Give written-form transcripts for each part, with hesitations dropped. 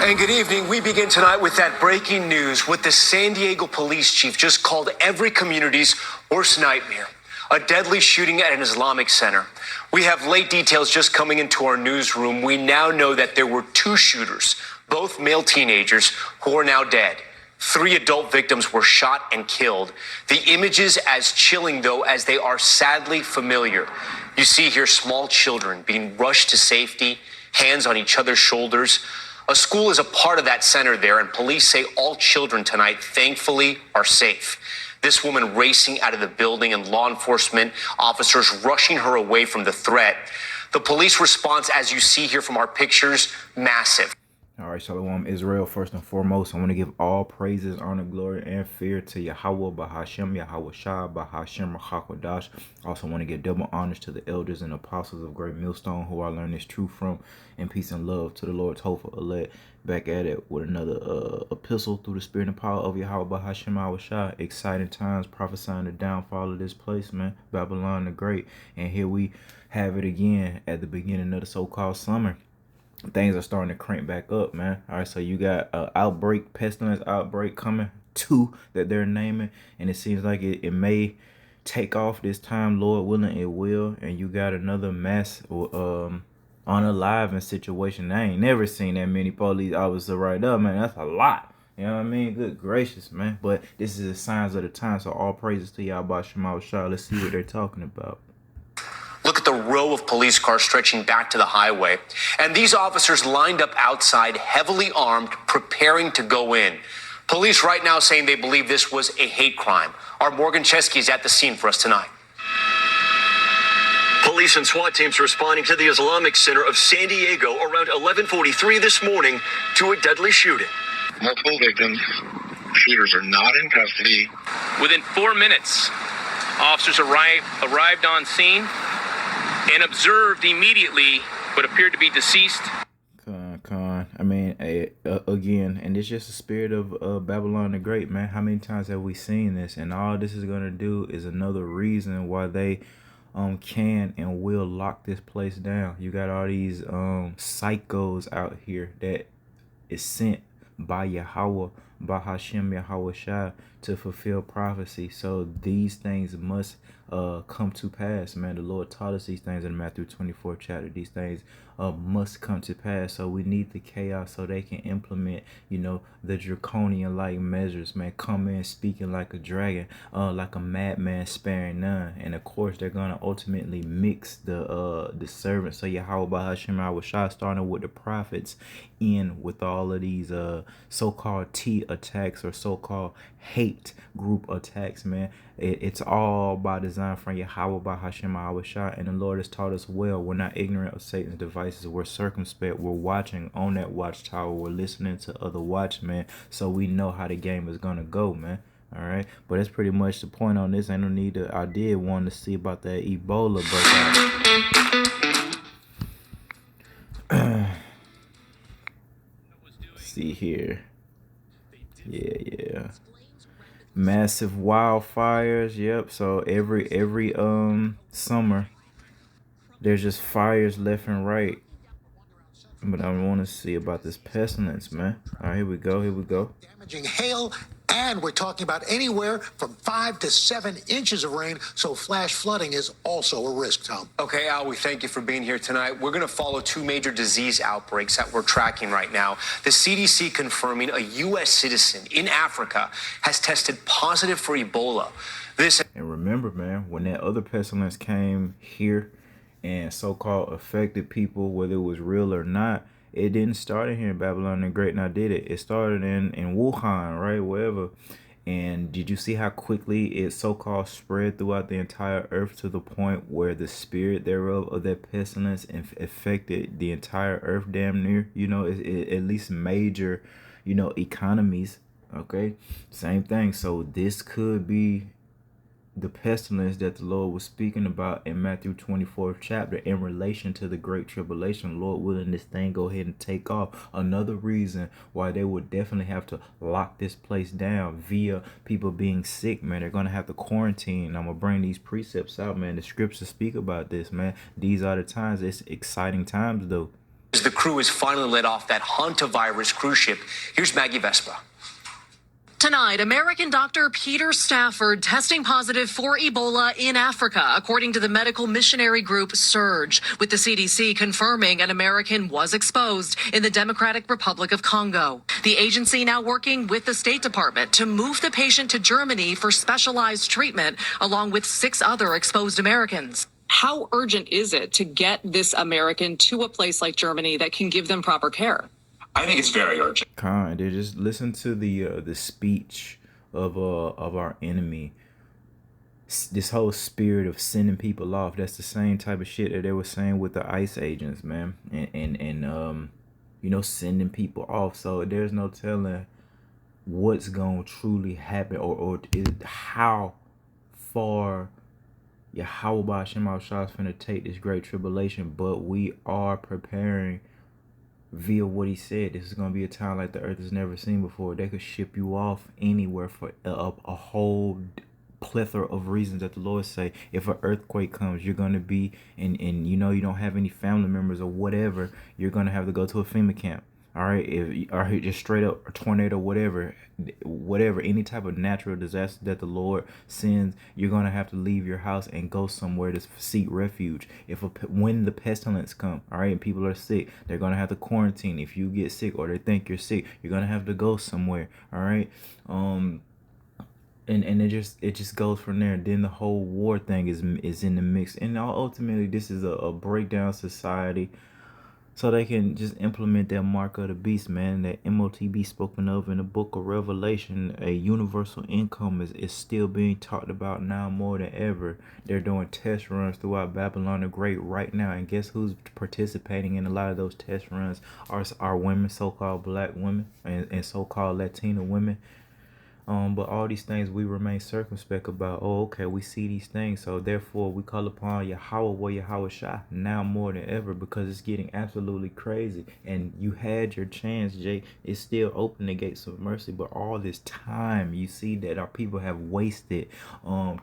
And good evening. We begin tonight with that breaking news. What the San Diego police chief just called every community's worst nightmare. A deadly shooting at an Islamic center. We have late details just coming into our newsroom. We now know that there were 2 shooters, both male teenagers, who are now dead. 3 adult victims were shot and killed. The images as chilling, though, as they are sadly familiar. You see here small children being rushed to safety, hands on each other's shoulders. A school is a part of that center there, and police say all children tonight, thankfully, are safe. This woman racing out of the building and law enforcement officers rushing her away from the threat. The police response, as you see here from our pictures, massive. All right, Shalom Israel. First and foremost, I want to give all praises, honor, glory, and fear to Yahweh, Bahashem, Yahweh Shah, Bahashem, Rachakodash. Also want to give double honors to the elders and apostles of Great Millstone who I learned this truth from, and peace and love to the Lord's hopeful elect. Back at it with another epistle through the spirit and power of Yahweh, Bahashem, Yahweh Shah. Exciting times, prophesying the downfall of this place, man. Babylon the Great. And here we have it again at the beginning of the so-called summer. Things are starting to crank back up, man. All right, so you got outbreak, pestilence outbreak coming, 2 that they're naming, and it seems like it may take off this time, Lord willing it will. And you got another mass unaliving situation. I ain't never seen that many police officers right up, man. That's a lot. You know what I mean? Good gracious, man. But this is the signs of the time, so all praises to Yahweh Shema Shah. Let's see what they're talking about. Look at the row of police cars stretching back to the highway. And these officers lined up outside, heavily armed, preparing to go in. Police right now saying they believe this was a hate crime. Our Morgan Chesky is at the scene for us tonight. Police and SWAT teams responding to the Islamic Center of San Diego around 11:43 this morning to a deadly shooting. Multiple victims. Shooters are not in custody. Within 4 minutes, officers arrived on scene and observed immediately what appeared to be deceased. I mean, again, and it's just the spirit of Babylon the Great, man. How many times have we seen this? And all this is going to do is another reason why they can and will lock this place down. You got all these psychos out here that is sent by Yahweh, by Hashem, Yahweh Shah, to fulfill prophecy. So these things must come to pass, man. The Lord taught us these things in Matthew 24 chapter. These things must come to pass. So we need the chaos so they can implement, the draconian like measures, man. Come in speaking like a dragon, like a madman, sparing none. And of course they're gonna ultimately mix the servants. So Yahweh by Hashem Yahweh Shah, starting with the prophets, in with all of these so-called T attacks or so-called hate group attacks, man. It's all by design from Yahweh by Hashem Yahweh Shah, and the Lord has taught us well. We're not ignorant of Satan's devices. We're circumspect. We're watching on that watchtower. We're listening to other watchmen, so we know how the game is gonna go, man. All right, but that's pretty much the point on this. Ain't no need to. I did want to see about that Ebola, but see here. Yeah. Massive wildfires. Yep. So every summer there's just fires left and right. But I want to see about this pestilence, man. All right, here we go. Damaging hail, and we're talking about anywhere from 5 to 7 inches of rain, so flash flooding is also a risk, Tom. Okay, Al, we thank you for being here tonight. We're going to follow 2 major disease outbreaks that we're tracking right now. The CDC confirming a U.S. citizen in Africa has tested positive for Ebola. And remember, man, when that other pestilence came here and so-called affected people, whether it was real or not, it didn't start in here in Babylon the Great, now did it? It started in Wuhan, right? Wherever. And did you see how quickly it so-called spread throughout the entire earth to the point where the spirit thereof of that pestilence affected the entire earth damn near? At least major, economies. Okay, same thing. So this could be the pestilence that the Lord was speaking about in Matthew 24th chapter in relation to the Great Tribulation. Lord willing, this thing go ahead and take off. Another reason why they would definitely have to lock this place down via people being sick, man. They're going to have to quarantine. I'm going to bring these precepts out, man. The scriptures speak about this, man. These are the times. It's exciting times, though. as the crew has finally let off that hantavirus cruise ship. Here's Maggie Vespa. Tonight, American doctor Peter Stafford testing positive for Ebola in Africa, according to the medical missionary group Surge, with the CDC confirming an American was exposed in the Democratic Republic of Congo. The agency now working with the State Department to move the patient to Germany for specialized treatment, along with 6 other exposed Americans. How urgent is it to get this American to a place like Germany that can give them proper care? I think it's very urgent. Kind of just listen to the speech of our enemy. This whole spirit of sending people off. That's the same type of shit that they were saying with the ICE agents, man, and you know, sending people off. So there's no telling what's gonna truly happen or how far Yahweh Hashem Shah is finna take this great tribulation. But we are preparing via what he said. This is going to be a time like the earth has never seen before. They could ship you off anywhere for a whole plethora of reasons that the Lord say. If an earthquake comes, you're going to be, and you know you don't have any family members or whatever, you're going to have to go to a FEMA camp. All right, or just straight up a tornado, whatever, any type of natural disaster that the Lord sends, you're gonna have to leave your house and go somewhere to seek refuge. When the pestilence come, all right, and people are sick, they're gonna have to quarantine. If you get sick or they think you're sick, you're gonna have to go somewhere. All right, and it just goes from there. Then the whole war thing is in the mix, and ultimately this is a breakdown society. So they can just implement that mark of the beast, man. That MOTB spoken of in the book of Revelation. A universal income is still being talked about now more than ever. They're doing test runs throughout Babylon the Great right now. And guess who's participating in a lot of those test runs are women, so-called black women and so-called Latino women. But all these things we remain circumspect about. Oh, okay, we see these things, so therefore we call upon Yahweh Shah now more than ever, because it's getting absolutely crazy. And you had your chance, Jay. It's still open, the gates of mercy, but all this time you see that our people have wasted,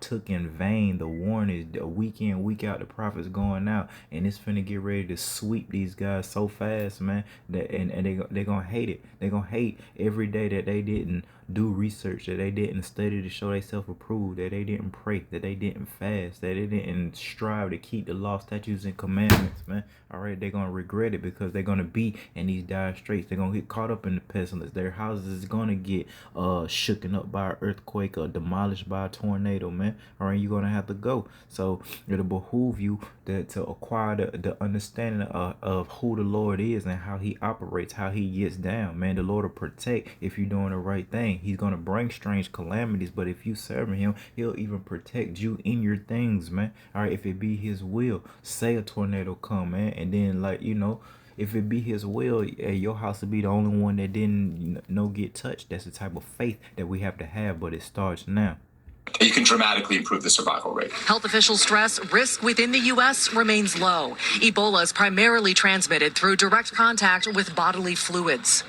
took in vain the warnings, week in, week out, the prophets going out, and it's finna get ready to sweep these guys so fast, man. That and they're gonna hate it. They're gonna hate every day that they didn't do research, that they didn't study to show themselves approved, that they didn't pray, that they didn't fast, that they didn't strive to keep the law, statutes, and commandments, man. All right, they're gonna regret it, because they're gonna be in these dire straits. They're gonna get caught up in the pestilence. Their houses is gonna get shooken up by an earthquake or demolished by a tornado, man. All right, you're gonna have to go. So it'll behoove you to acquire the understanding of who the Lord is and how he operates, how he gets down, man. The Lord will protect if you're doing the right thing. He's gonna bring strange calamities, but if you serving him, he'll even protect you in your things, man. All right, if it be his will, say a tornado come, man, and then, like, you know, if it be his will, your house will be the only one that didn't get touched. That's the type of faith that we have to have, but it starts now. You can dramatically improve the survival rate. Health officials stress risk within the U.S. remains low. Ebola is primarily transmitted through direct contact with bodily fluids.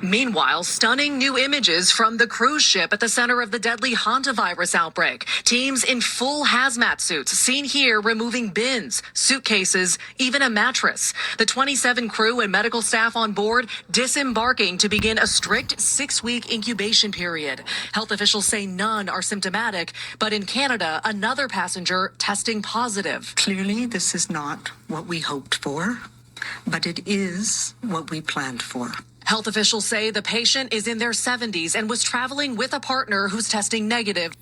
Meanwhile, stunning new images from the cruise ship at the center of the deadly hantavirus outbreak. Teams in full hazmat suits seen here removing bins, suitcases, even a mattress. The 27 crew and medical staff on board disembarking to begin a strict 6-week incubation period. Health officials say none are symptomatic, but in Canada, another passenger testing positive. Clearly, this is not what we hoped for, but it is what we planned for. Health officials say the patient is in their 70s and was traveling with a partner who's testing negative.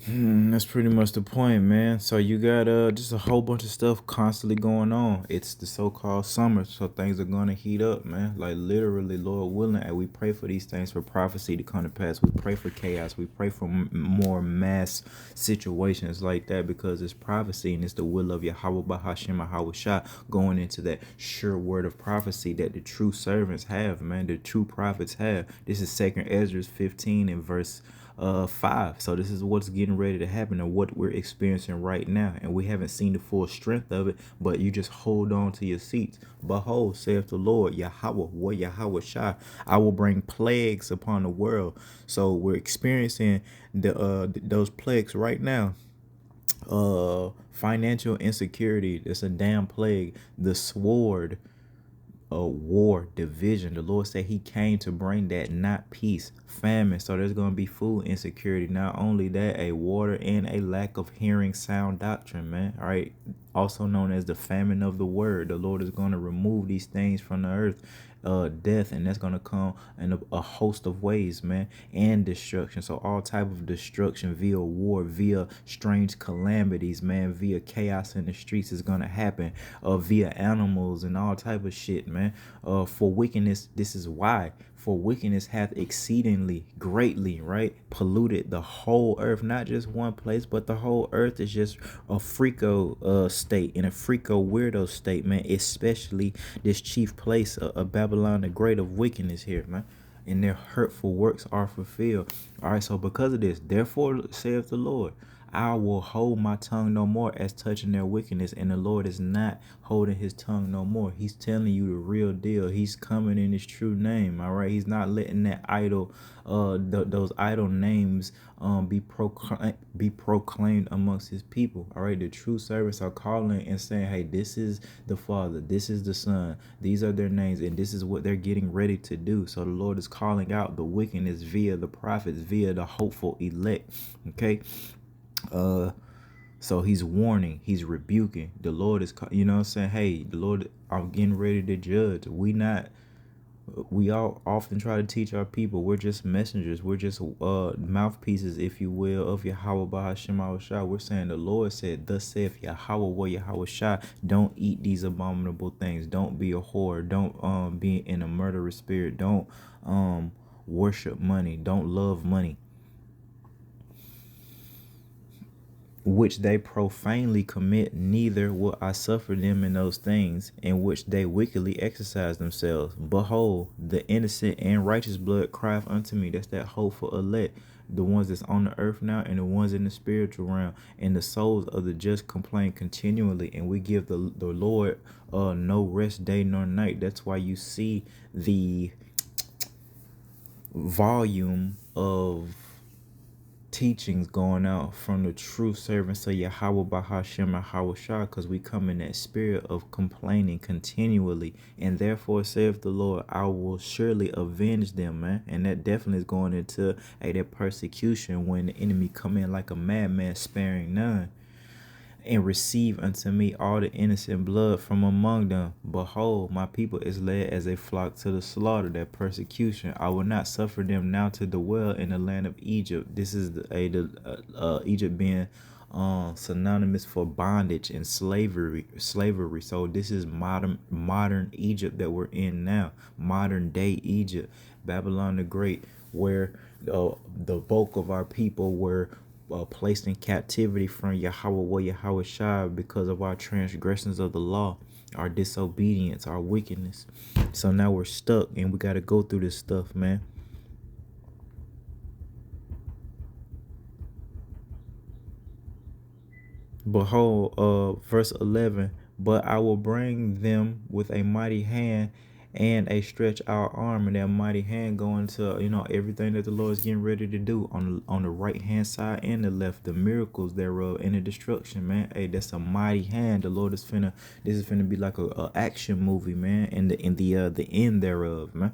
That's pretty much the point, man. So you got just a whole bunch of stuff constantly going on. It's the so-called summer, so things are gonna heat up, man. Like literally, Lord willing, and we pray for these things, for prophecy to come to pass. We pray for chaos. We pray for more mass situations like that, because it's prophecy and it's the will of Yahweh Hashem Shah going into that sure word of prophecy that the true servants have, man. The true prophets have. This is 2 Ezra 15 and verse 5. So this is what's getting ready to happen and what we're experiencing right now, and we haven't seen the full strength of it, but you just hold on to your seats. Behold, saith the Lord Yahweh Shah, I will bring plagues upon the world. So we're experiencing those plagues right now. Financial insecurity, it's a damn plague. The sword, war, division. The Lord said he came to bring that, not peace, famine. So there's going to be food insecurity. Not only that, a water and a lack of hearing sound doctrine, man. All right. Also known as the famine of the word. The Lord is going to remove these things from the earth. Death, and that's going to come in a host of ways, man, and destruction. So all type of destruction via war, via strange calamities, man, via chaos in the streets is going to happen, via animals and all type of shit, man. For wickedness, this is why. For wickedness hath exceedingly greatly, right, polluted the whole earth, not just one place, but the whole earth is just a freako state, in a freako weirdo state, man. Especially this chief place of Babylon the Great of wickedness here, man. And their hurtful works are fulfilled. All right, so because of this, therefore saith the Lord, I will hold my tongue no more as touching their wickedness. And the Lord is not holding his tongue no more. He's telling you the real deal. He's coming in his true name. All right. He's not letting that idol, those idol names be proclaimed amongst his people. All right. The true servants are calling and saying, hey, this is the Father. This is the Son. These are their names. And this is what they're getting ready to do. So the Lord is calling out the wickedness via the prophets, via the hopeful elect. Okay. So he's warning, he's rebuking. The Lord is, you know what I'm saying? Hey, the Lord, I'm getting ready to judge. We all often try to teach our people, we're just messengers. We're just mouthpieces, if you will, of Yahweh Bahashem Shah. We're saying the Lord said, thus saith Yahweh wa Yahweh Shah, don't eat these abominable things. Don't be a whore. Don't be in a murderous spirit. Don't worship money. Don't love money, which they profanely commit, neither will I suffer them in those things in which they wickedly exercise themselves. Behold, the innocent and righteous blood crieth unto me. That's that hopeful elect, the ones that's on the earth now and the ones in the spiritual realm. And the souls of the just complain continually, and we give the Lord no rest day nor night. That's why you see the volume of teachings going out from the true servants of Yahweh Bahashem Yahweh Shah, because we come in that spirit of complaining continually. And therefore saith the Lord, I will surely avenge them, man. And that definitely is going into that persecution when the enemy come in like a madman, sparing none. And receive unto me all the innocent blood from among them. Behold, my people is led as a flock to the slaughter, that persecution. I will not suffer them now to dwell in the land of Egypt. This is Egypt being synonymous for bondage and slavery. So this is modern Egypt that we're in now, modern day Egypt, Babylon the Great, where the bulk of our people were placed in captivity from Yahweh wa Yahweh Shah because of our transgressions of the law, our disobedience, our wickedness. So now we're stuck and we got to go through this stuff, man. Behold, verse 11, but I will bring them with a mighty hand and a stretch out arm. And that mighty hand going to, everything that the Lord is getting ready to do on the right hand side and the left, the miracles thereof and the destruction, man. Hey, that's a mighty hand. The Lord is this is finna be like a action movie, man, and the end thereof, man.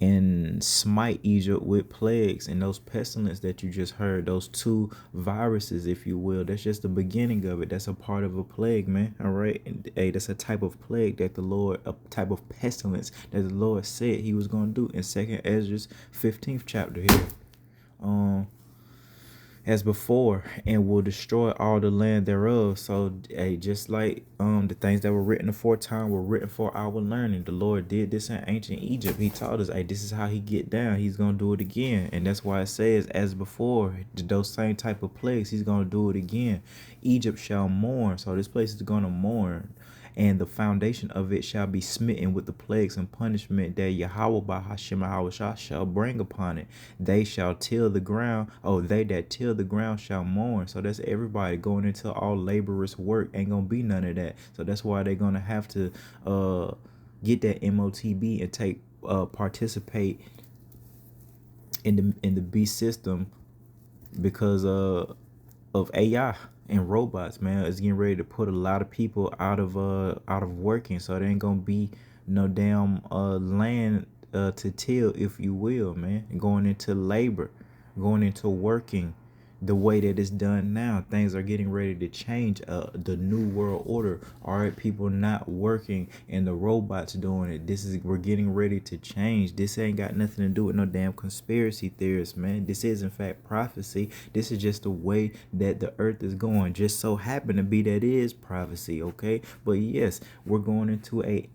And smite Egypt with plagues and those pestilence that you just heard, those two viruses, if you will. That's just the beginning of it. That's a part of a plague, man. All right. And, hey, that's a type of plague that a type of pestilence that the Lord said he was going to do in 2nd Ezra's 15th chapter here. As before, and will destroy all the land thereof. So, hey, just like the things that were written aforetime were written for our learning. The Lord did this in ancient Egypt. He taught us, hey, this is how he get down. He's gonna do it again, and that's why it says, as before, those same type of plagues, he's gonna do it again. Egypt shall mourn. So this place is gonna mourn. And the foundation of it shall be smitten with the plagues and punishment that Yahweh Bahashem Yahweh shall bring upon it. They shall till the ground. Oh, they that till the ground shall mourn. So that's everybody going into all laborers' work. Ain't gonna be none of that. So that's why they're gonna have to get that MOTB and participate in the beast system because of AI. and robots, man, is getting ready to put a lot of people out of working. So there ain't gonna be no damn land to till, if you will, man. Going into labor, going into working the way that it's done now. Things are getting ready to change. The new world order. All right, people not working and the robots doing it. We're getting ready to change. This ain't got nothing to do with no damn conspiracy theorists, man. This is in fact prophecy. This is just the way that the earth is going. Just so happen to be that it is prophecy, okay? But yes, we're going into a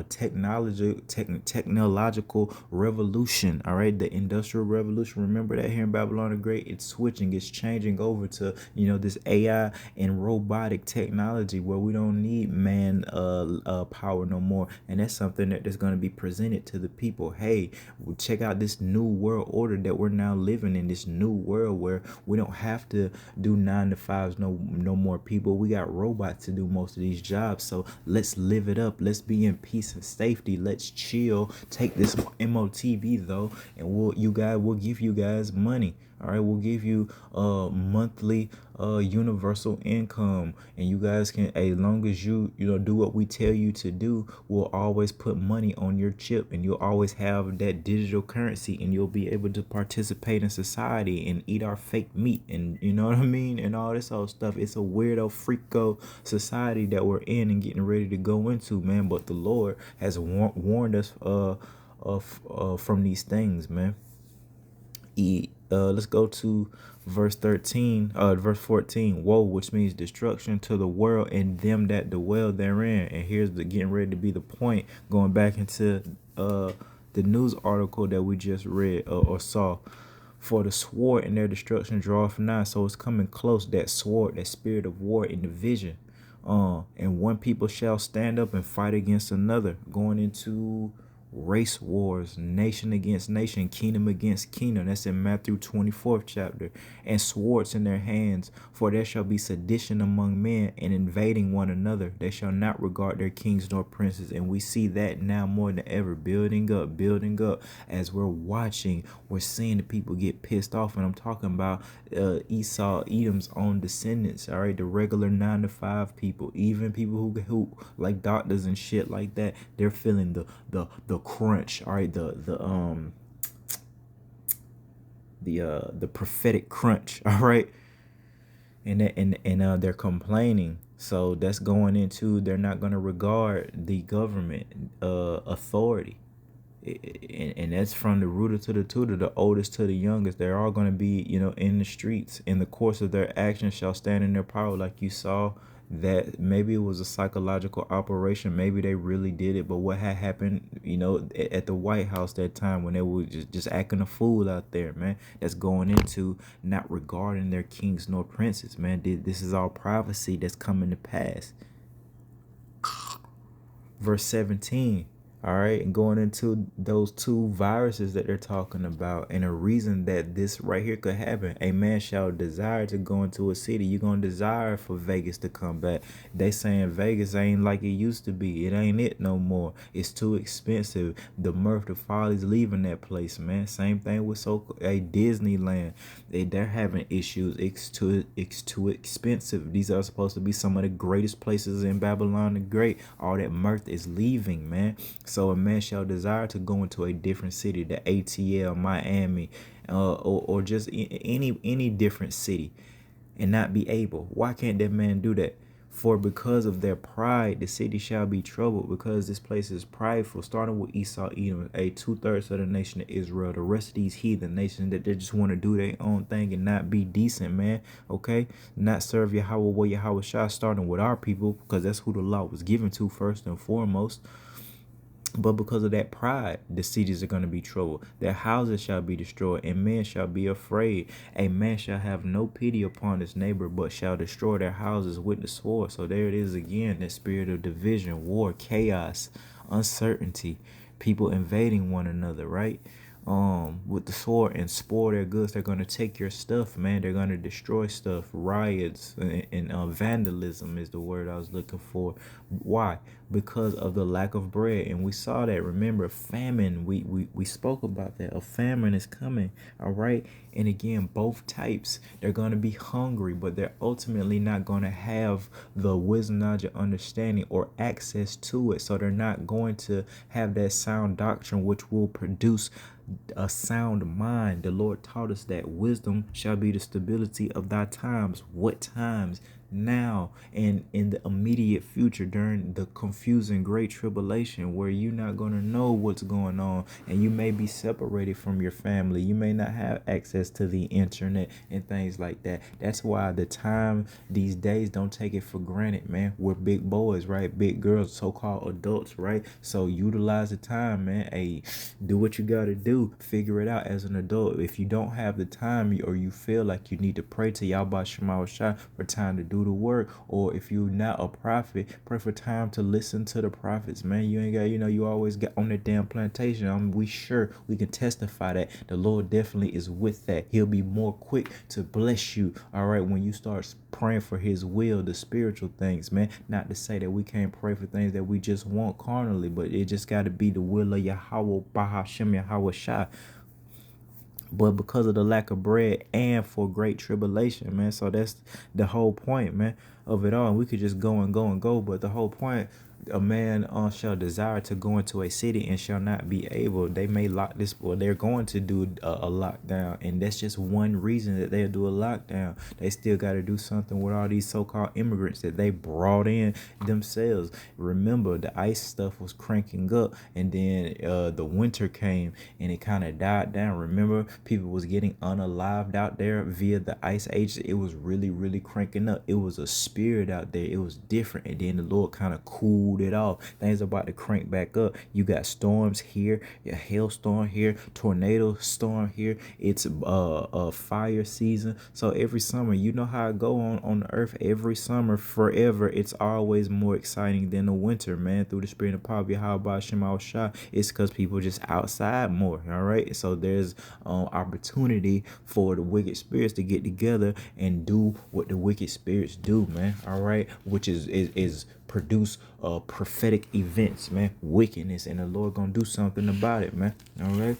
technological revolution. All right, the industrial revolution. Remember that here in Babylon the Great, it's switching, it's changing over to this AI and robotic technology where we don't need man power no more, and that's something that's going to be presented to the people. Hey, check out this new world order that we're now living in. This new world where we don't have to do 9 to 5s no more, people. We got robots to do most of these jobs. So let's live it up. Let's be in peace and safety. Let's chill. Take this MOTV though, and we'll give you guys money. All right, we'll give you monthly universal income, and you guys can, as long as you do what we tell you to do, we'll always put money on your chip, and you'll always have that digital currency, and you'll be able to participate in society and eat our fake meat, and you know what I mean, and all this old stuff. It's a weirdo freako society that we're in and getting ready to go into, man. But the Lord has warned us from these things, man. Let's go to verse 14. Woe, which means destruction to the world and them that dwell therein. And here's getting ready to be the point, going back into the news article that we just read or saw. For the sword and their destruction draweth nigh. So it's coming close, that sword, that spirit of war and division. And one people shall stand up and fight against another, going into race wars, nation against nation, kingdom against kingdom. That's in Matthew 24th chapter. And swords in their hands, for there shall be sedition among men, and invading one another. They shall not regard their kings nor princes. And we see that now more than ever, building up. As we're watching, we're seeing the people get pissed off. And I'm talking about Esau, Edom's own descendants. All right, the regular 9 to 5 people, even people who like doctors and shit like that. They're feeling the crunch. All right, the prophetic crunch. All right, and they're complaining. So that's going into, they're not going to regard the government authority. And that's from the rooter to the tutor, the oldest to the youngest. They're all going to be, in the streets. In the course of their actions shall stand in their power. Like you saw, that maybe it was a psychological operation. Maybe they really did it. But what had happened, at the White House that time, when they were just acting a fool out there, man, that's going into not regarding their kings nor princes, man. This is all prophecy that's coming to pass. Verse 17. All right, and going into those 2 viruses that they're talking about, and a reason that this right here could happen. A man shall desire to go into a city. You're going to desire for Vegas to come back. They saying Vegas ain't like it used to be. It ain't it no more. It's too expensive. The mirth, the folly's leaving that place, man. Same thing with Disneyland. They're having issues. It's too expensive. These are supposed to be some of the greatest places in Babylon the Great. All that mirth is leaving, man. So a man shall desire to go into a different city, the ATL, Miami, or just any different city, and not be able. Why can't that man do that? For because of their pride, the city shall be troubled, because this place is prideful, starting with Esau, Edom, 2/3 of the nation of Israel, the rest of these heathen nations that they just want to do their own thing and not be decent, man. Okay? Not serve Yahweh where Yahweh shall, starting with our people, because that's who the law was given to first and foremost. But because of that pride, the cities are going to be troubled. Their houses shall be destroyed, and men shall be afraid. A man shall have no pity upon his neighbor, but shall destroy their houses with the sword. So there it is again, that spirit of division, war, chaos, uncertainty, people invading one another, right? With the sword, and spoil their goods. They're going to take your stuff, man. They're going to destroy stuff. Riots and vandalism is the word I was looking for. Why? because of the lack of bread. And we saw that. Remember, famine. We spoke about that. A famine is coming. All right. And again, both types, they're going to be hungry, but they're ultimately not going to have the wisdom, knowledge, and understanding or access to it. So they're not going to have that sound doctrine, which will produce a sound mind. The Lord taught us that wisdom shall be the stability of thy times. What times? Now and in the immediate future, during the confusing great tribulation, where you're not going to know what's going on, and you may be separated from your family. You may not have access to the internet and things like that. That's why the time these days, don't take it for granted, man. We're big boys, right? Big girls, so-called adults, right? So utilize the time, man. Hey, do what you got to do. Figure it out as an adult. If you don't have the time, or you feel like you need to pray to Yahweh Shema Shah for time to do the work, or if you're not a prophet, pray for time to listen to the prophets, man. You ain't got, you always got on that damn plantation. We sure we can testify that the Lord definitely is with that. He'll be more quick to bless you, all right, when you start praying for his will, the spiritual things, man. Not to say that we can't pray for things that we just want carnally, but it just got to be the will of Yahweh Bahashem Yahweh Shah. But because of the lack of bread and for great tribulation, man. So that's the whole point, man, of it all. And we could just go and go and go. But the whole point, a man shall desire to go into a city and shall not be able. They may lock this, or they're going to do a lockdown. And that's just one reason that they'll do a lockdown. They still got to do something with all these so-called immigrants that they brought in themselves. Remember, the ICE stuff was cranking up, and then the winter came and it kind of died down. Remember, people was getting unalived out there via the ICE agents. It was really, really cranking up. It was a spirit out there. It was different. And then the Lord kind of cooled it off. Things about to crank back up. You got storms here, a hailstorm here, tornado storm here. It's a fire season. So every summer, you know how it go on the earth. Every summer, forever, it's always more exciting than the winter, man. Through the spirit of power, Yahweh Shema Shah, it's because people just outside more. All right. So there's opportunity for the wicked spirits to get together and do what the wicked spirits do, man. All right, which is produce prophetic events, man, wickedness, and the Lord gonna do something about it, man. All right.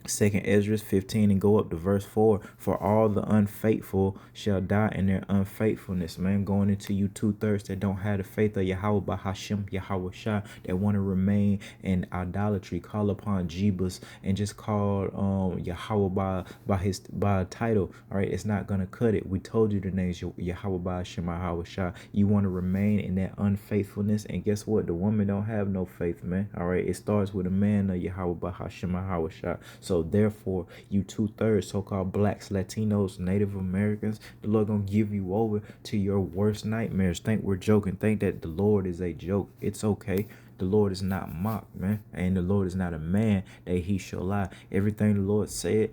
2 Ezra 15 and go up to verse 4. For all the unfaithful shall die in their unfaithfulness, man. Going into you 2/3 that don't have the faith of Yahweh by Hashem, Yahweh Shah, that want to remain in idolatry, call upon Jebus and just call Yahweh by a title. All right, it's not gonna cut it. We told you the names Yahweh by Hashem, Yahweh Shah. You want to remain in that unfaithfulness, and guess what? The woman don't have no faith, man. All right, it starts with a man of Yahweh by Hashem, Yahweh Shah. So therefore, you 2/3 so-called blacks, Latinos, Native Americans, the Lord gonna give you over to your worst nightmares. Think we're joking. Think that the Lord is a joke. It's okay. The Lord is not mocked, man. And the Lord is not a man that he shall lie. Everything the Lord said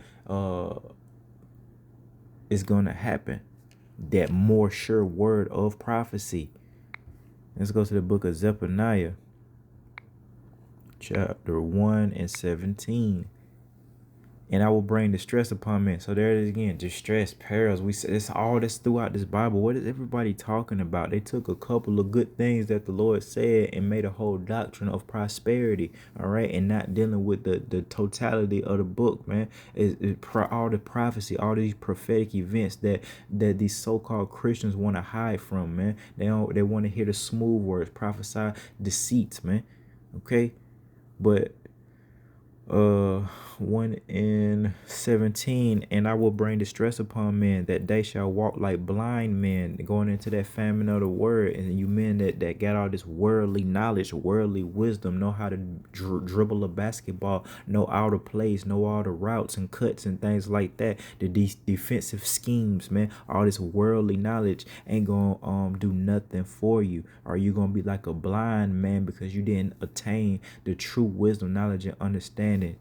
is gonna happen. That more sure word of prophecy. Let's go to the book of Zephaniah, chapter 1 and 17. And I will bring distress upon men. So there it is again, distress, perils. We say it's all this throughout this Bible. What is everybody talking about? They took a couple of good things that the Lord said and made a whole doctrine of prosperity, all right, and not dealing with the totality of the book, man. All the prophecy, all these prophetic events that these so-called Christians want to hide from, man. They want to hear the smooth words, prophesy deceits, man. Okay, but 1 and 17, and I will bring distress upon men, that they shall walk like blind men, going into that famine of the word. And you men that got all this worldly knowledge, worldly wisdom, know how to dribble a basketball, know all the plays, know all the routes and cuts and things like that, the defensive schemes, man. All this worldly knowledge ain't gonna do nothing for you. Are you gonna be like a blind man because you didn't attain the true wisdom, knowledge, and understanding,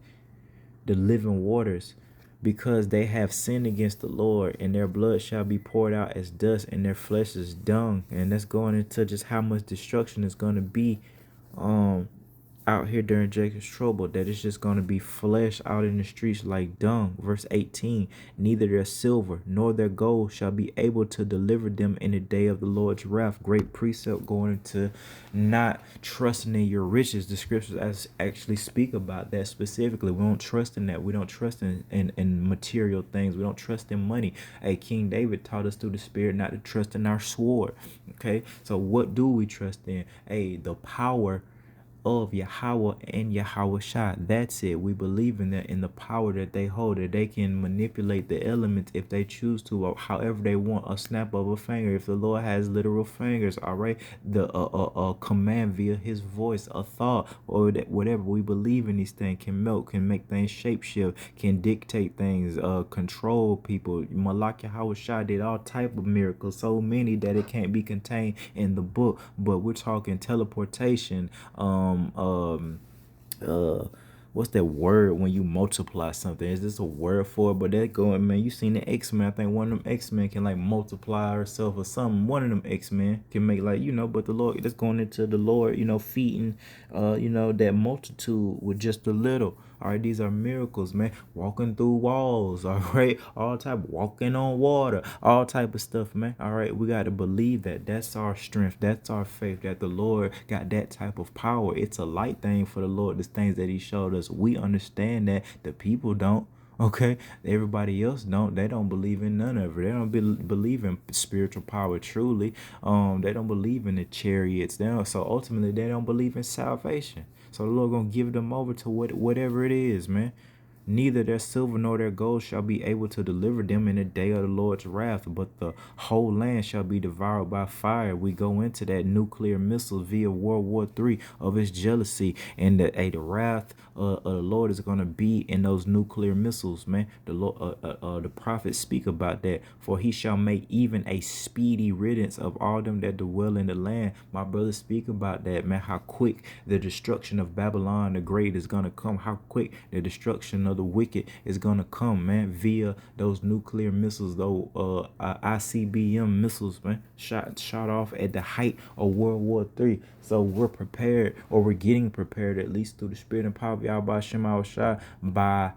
the living waters, because they have sinned against the Lord, and their blood shall be poured out as dust, and their flesh is dung. And that's going into just how much destruction is going to be out here during Jacob's trouble, that it's just going to be flesh out in the streets like dung. Verse 18, neither their silver nor their gold shall be able to deliver them in the day of the Lord's wrath. Great precept going into not trusting in your riches. The scriptures actually speak about that specifically. We don't trust in that. We don't trust in material things. We don't trust in money. Hey, King David taught us through the Spirit not to trust in our sword. Okay, so what do we trust in? Hey, the power of Yahweh and Yahweh Shai. That's it. We believe in that, in the power that they hold, that they can manipulate the elements if they choose to, or however they want, a snap of a finger. If the Lord has literal fingers, all right, the command via his voice, a thought, or that whatever, we believe in these things can melt, can make things shape shift, can dictate things, control people. Malak Yahweh Shai did all type of miracles, so many that it can't be contained in the book. But we're talking teleportation, what's that word when you multiply something? Is this a word for it? But that going, man, you seen the X-Men. I think one of them X-Men can like multiply herself or something. One of them X-Men can make like, but the Lord, that's going into the Lord, feeding that multitude with just a little. All right, these are miracles, man. Walking through walls, all right, all type, walking on water, all type of stuff, man. All right, we got to believe that. That's our strength. That's our faith, that the Lord got that type of power. It's a light thing for the Lord, the things that he showed us. We understand that. The people don't. Okay, everybody else don't. They don't believe in none of it. They don't believe in spiritual power truly. They don't believe in the chariots. So ultimately they don't believe in salvation. So the Lord gonna give them over to whatever it is, man. Neither their silver nor their gold shall be able to deliver them in the day of the Lord's wrath, but the whole land shall be devoured by fire. We go into that nuclear missile via World War III of his jealousy, and the wrath of the Lord is going to be in those nuclear missiles, man. The Lord, the prophets speak about that. For he shall make even a speedy riddance of all them that dwell in the land. My brothers speak about that, man. How quick the destruction of Babylon the Great is going to come. How quick the destruction of the wicked is gonna come, man, via those nuclear missiles, those ICBM missiles, man, shot off at the height of World War III. So we're prepared, or we're getting prepared, at least through the Spirit and power of Yahweh Shem Shai, by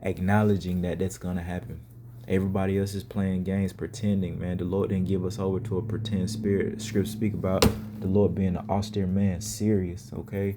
acknowledging that that's gonna happen. Everybody else is playing games, pretending, man. The Lord didn't give us over to a pretend spirit. Scripts speak about the Lord being an austere man, serious, okay?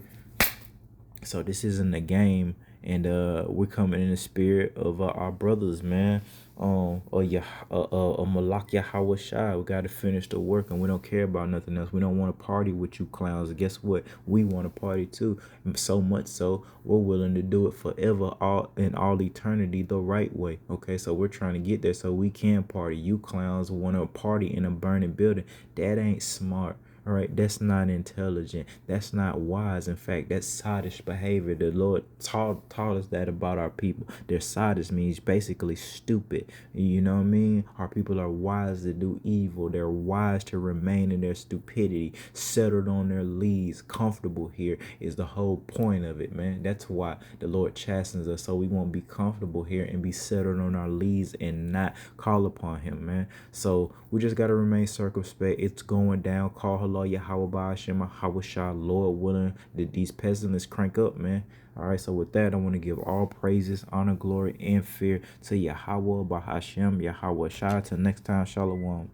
So this isn't a game. And we're coming in the spirit of our brothers, man. Malak Yahweh Shai. We got to finish the work, and we don't care about nothing else. We don't want to party with you clowns. Guess what? We want to party too. So much so, we're willing to do it forever, all eternity, the right way. Okay, so we're trying to get there so we can party. You clowns want to party in a burning building. That ain't smart. All right, that's not intelligent. That's not wise. In fact, that's sadish behavior. The Lord taught us that about our people. Their sadish means basically stupid. You know what I mean? Our people are wise to do evil. They're wise to remain in their stupidity, settled on their leads, comfortable here is the whole point of it, man. That's why the Lord chastens us, so we won't be comfortable here and be settled on our leads and not call upon him, man. So we just got to remain circumspect. It's going down. Call hello Yahweh Ba'ashem Yahweh Shai, Lord willing, that these pestilence crank up, man. All right, so with that, I want to give all praises, honor, glory, and fear to Yahweh Ba'ashem Yahweh Shai. Till next time, Shalom.